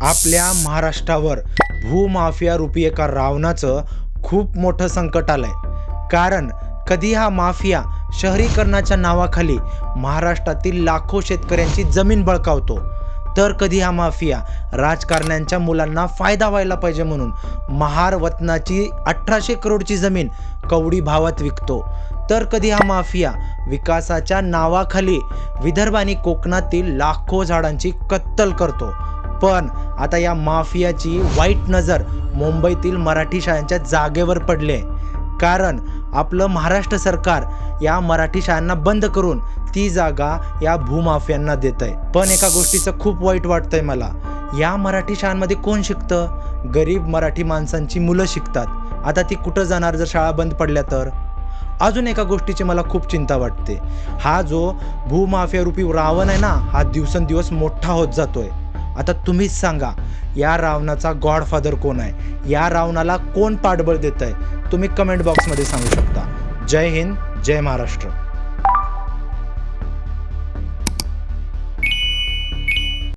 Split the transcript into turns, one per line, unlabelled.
आपल्या महाराष्ट्रावर भूमाफिया रूपी एका रावणाचं खूप मोठं संकट आलंय. कारण कधी हा माफिया शहरीकरणाच्या नावाखाली महाराष्ट्रातील लाखो शेतकऱ्यांची जमीन बळकावतो, तर कधी हा माफिया राजकारण्यांच्या मुलांना फायदा व्हायला पाहिजे म्हणून महार वतनाची 1800 करोडची जमीन कवडी भावात विकतो, तर कधी हा माफिया विकासाच्या नावाखाली विदर्भ आणि कोकणातील लाखो झाडांची कत्तल करतो. पण आता या माफियाची वाईट नजर मुंबईतील मराठी शाळांच्या जागेवर पडली आहे. कारण आपलं महाराष्ट्र सरकार या मराठी शाळांना बंद करून ती जागा या भूमाफियांना देत आहे. पण एका गोष्टीचं खूप वाईट वाटतंय मला, या मराठी शाळांमध्ये कोण शिकतं? गरीब मराठी माणसांची मुलं शिकतात. आता ती कुठं जाणार जर शाळा बंद पडल्या तर? अजून एका गोष्टीची मला खूप चिंता वाटते. हा जो भूमाफिया रूपी रावण आहे ना, हा दिवसेंदिवस मोठा होत जातोय. आता तुम्हीच सांगा, या रावणाचा गॉडफादर कोण आहे? या रावणाला कोण पाठबळ देत आहे? तुम्ही कमेंट बॉक्समध्ये सांगू शकता. जय हिंद, जय महाराष्ट्र.